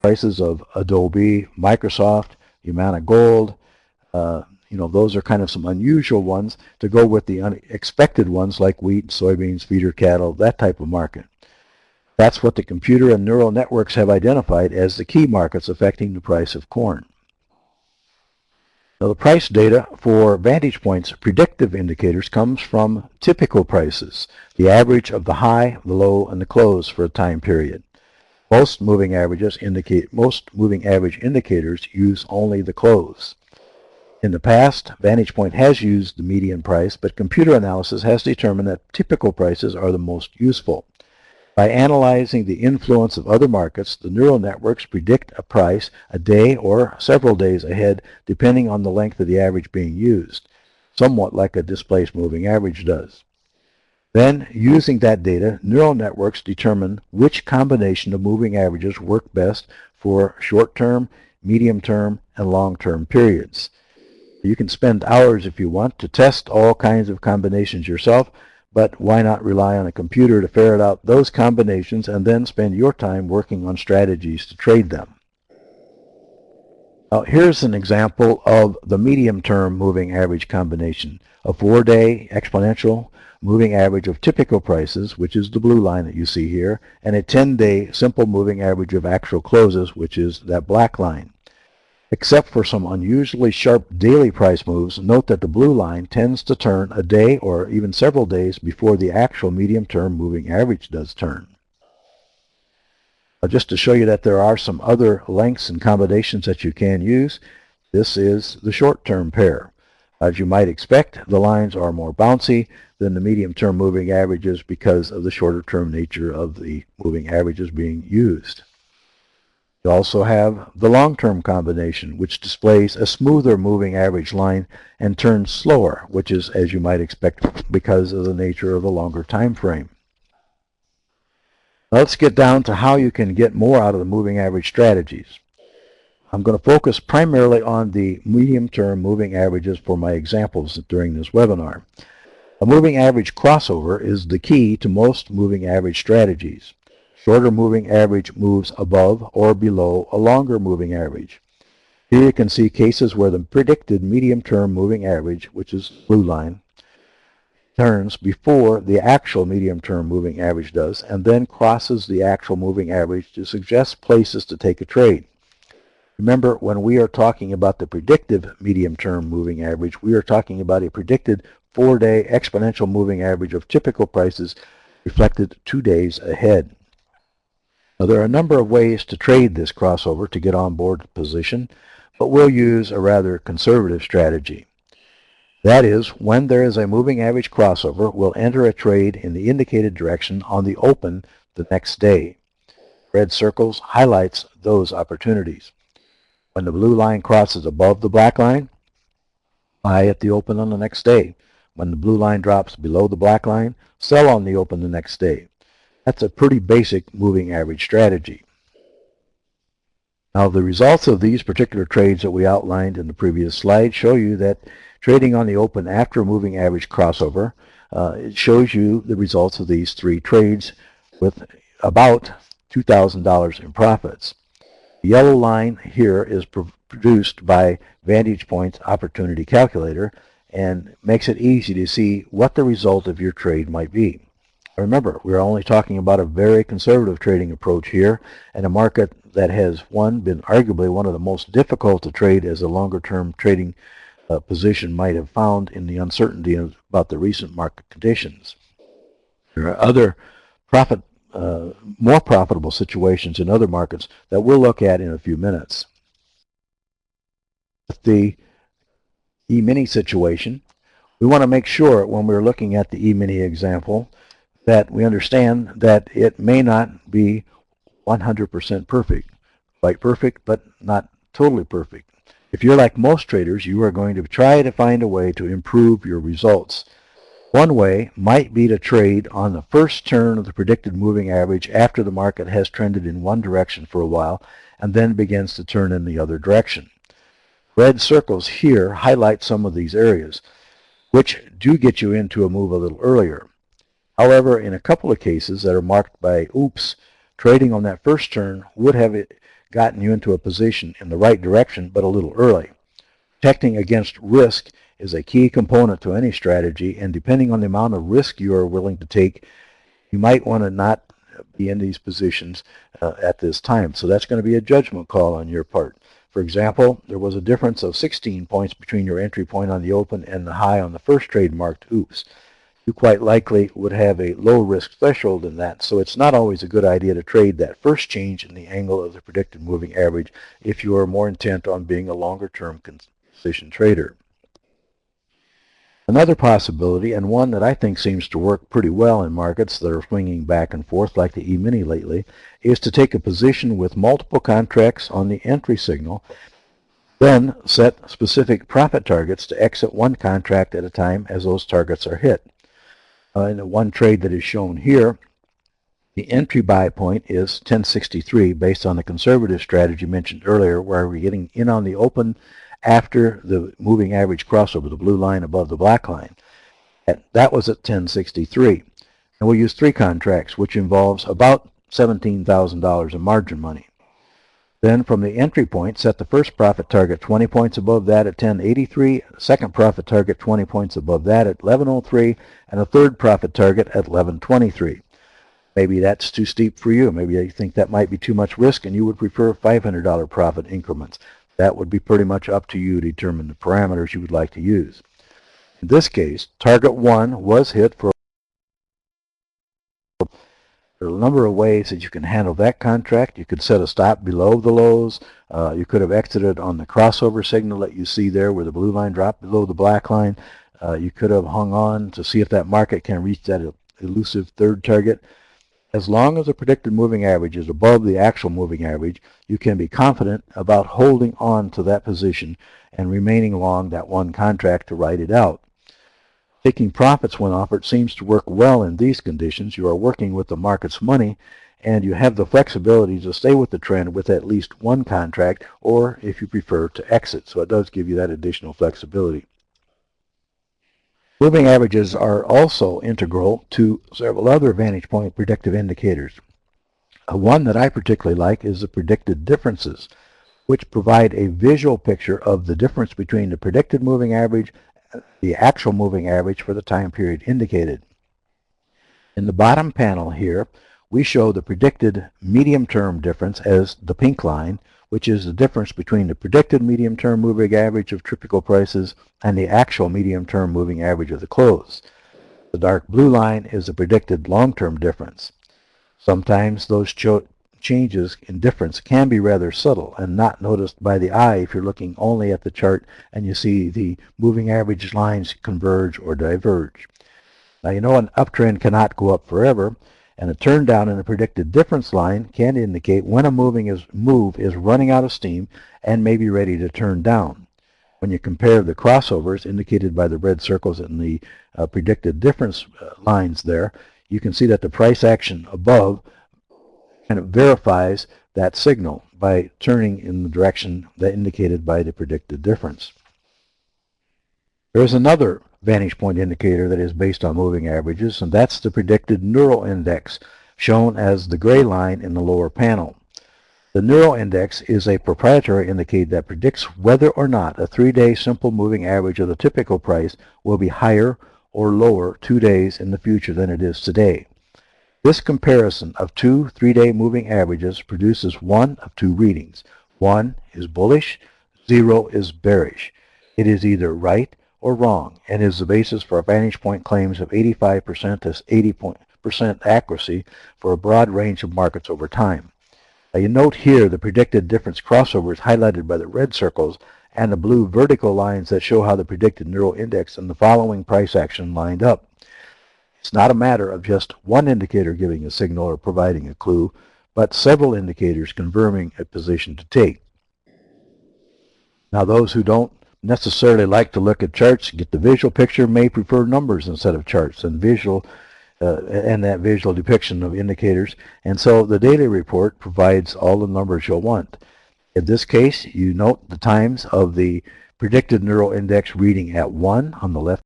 prices of Adobe, Microsoft, the amount of gold. Those are kind of some unusual ones to go with the unexpected ones like wheat, soybeans, feeder cattle, that type of market. That's what the computer and neural networks have identified as the key markets affecting the price of corn. Now, the price data for Vantage Point's predictive indicators comes from typical prices, the average of the high, the low, and the close for a time period. Most moving average indicators use only the close. In the past, Vantage Point has used the median price, but computer analysis has determined that typical prices are the most useful. By analyzing the influence of other markets, the neural networks predict a price a day or several days ahead, depending on the length of the average being used, somewhat like a displaced moving average does. Then, using that data, neural networks determine which combination of moving averages work best for short-term, medium-term, and long-term periods. You can spend hours if you want to test all kinds of combinations yourself, but why not rely on a computer to ferret out those combinations and then spend your time working on strategies to trade them? Now, here's an example of the medium-term moving average combination, a 4-day exponential moving average of typical prices, which is the blue line that you see here, and a 10-day simple moving average of actual closes, which is that black line. Except for some unusually sharp daily price moves, note that the blue line tends to turn a day or even several days before the actual medium-term moving average does turn. Now, just to show you that there are some other lengths and combinations that you can use, this is the short-term pair. As you might expect, the lines are more bouncy than the medium-term moving averages because of the shorter-term nature of the moving averages being used. You also have the long-term combination, which displays a smoother moving average line and turns slower, which is as you might expect because of the nature of the longer time frame. Now let's get down to how you can get more out of the moving average strategies. I'm going to focus primarily on the medium-term moving averages for my examples during this webinar. A moving average crossover is the key to most moving average strategies. Shorter moving average moves above or below a longer moving average. Here you can see cases where the predicted medium-term moving average, which is blue line, turns before the actual medium-term moving average does, and then crosses the actual moving average to suggest places to take a trade. Remember, when we are talking about the predictive medium-term moving average, we are talking about a predicted 4-day exponential moving average of typical prices reflected 2 days ahead. Now, there are a number of ways to trade this crossover to get on board the position, but we'll use a rather conservative strategy. That is, when there is a moving average crossover, we'll enter a trade in the indicated direction on the open the next day. Red circles highlights those opportunities. When the blue line crosses above the black line, buy at the open on the next day. When the blue line drops below the black line, sell on the open the next day. That's a pretty basic moving average strategy. Now, the results of these particular trades that we outlined in the previous slide show you that trading on the open after a moving average crossover, it shows you the results of these 3 trades with about $2,000 in profits. The yellow line here is produced by Vantage Point's opportunity calculator and makes it easy to see what the result of your trade might be. Remember, we're only talking about a very conservative trading approach here, and a market that has, been arguably one of the most difficult to trade as a longer-term trading position might have found in the uncertainty about the recent market conditions. There are other more profitable situations in other markets that we'll look at in a few minutes. With the E-mini situation, we want to make sure when we're looking at the E-mini example that we understand that it may not be 100% perfect. Quite perfect, but not totally perfect. If you're like most traders, you are going to try to find a way to improve your results. One way might be to trade on the first turn of the predicted moving average after the market has trended in one direction for a while and then begins to turn in the other direction. Red circles here highlight some of these areas, which do get you into a move a little earlier. However, in a couple of cases that are marked by oops, trading on that first turn would have gotten you into a position in the right direction, but a little early. Protecting against risk is a key component to any strategy, and depending on the amount of risk you are willing to take, you might want to not be in these positions at this time. So that's going to be a judgment call on your part. For example, there was a difference of 16 points between your entry point on the open and the high on the first trade marked oops. You quite likely would have a low risk threshold in that, so it's not always a good idea to trade that first change in the angle of the predicted moving average if you are more intent on being a longer term position trader. Another possibility, and one that I think seems to work pretty well in markets that are swinging back and forth like the E-mini lately, is to take a position with multiple contracts on the entry signal, then set specific profit targets to exit one contract at a time as those targets are hit. In the one trade that is shown here, the entry buy point is 1063 based on the conservative strategy mentioned earlier, where we're getting in on the open after the moving average crossover, the blue line above the black line. That was at 1063. And we'll use three contracts, which involves about $17,000 in margin money. Then from the entry point, set the first profit target 20 points above that at 1083, second profit target 20 points above that at 1103, and a third profit target at 1123. Maybe that's too steep for you. Maybe you think that might be too much risk and you would prefer $500 profit increments. That would be pretty much up to you to determine the parameters you would like to use. In this case, target 1 was hit for There are a number of ways that you can handle that contract. You could set a stop below the lows. You could have exited on the crossover signal that you see there where the blue line dropped below the black line. You could have hung on to see if that market can reach that elusive third target. As long as the predicted moving average is above the actual moving average, you can be confident about holding on to that position and remaining long that one contract to ride it out. Taking profits when offered seems to work well in these conditions. You are working with the market's money, and you have the flexibility to stay with the trend with at least one contract, or if you prefer, to exit. So it does give you that additional flexibility. Moving averages are also integral to several other vantage point predictive indicators. One that I particularly like is the predicted differences, which provide a visual picture of the difference between the predicted moving average the actual moving average for the time period indicated. In the bottom panel here, we show the predicted medium-term difference as the pink line, which is the difference between the predicted medium-term moving average of typical prices and the actual medium-term moving average of the close. The dark blue line is the predicted long-term difference. Sometimes those changes in difference can be rather subtle and not noticed by the eye if you're looking only at the chart and you see the moving average lines converge or diverge. Now you know an uptrend cannot go up forever, and a turn down in the predicted difference line can indicate when a move is running out of steam and may be ready to turn down. When you compare the crossovers indicated by the red circles in the predicted difference lines there, you can see that the price action above and it verifies that signal by turning in the direction that indicated by the predicted difference. There is another vantage point indicator that is based on moving averages, and that's the predicted neural index, shown as the gray line in the lower panel. The neural index is a proprietary indicator that predicts whether or not a 3-day simple moving average of the typical price will be higher or lower 2 days in the future than it is today. This comparison of two 3-day moving averages produces one of two readings. 1 is bullish, 0 is bearish. It is either right or wrong and is the basis for vantage point claims of 85% to 80% accuracy for a broad range of markets over time. Now you note here the predicted difference crossovers highlighted by the red circles and the blue vertical lines that show how the predicted neural index and the following price action lined up. It's not a matter of just one indicator giving a signal or providing a clue, but several indicators confirming a position to take. Now those who don't necessarily like to look at charts, get the visual picture, may prefer numbers instead of charts and that visual depiction of indicators, and so the daily report provides all the numbers you'll want. In this case, you note the times of the predicted neural index reading at 1 on the left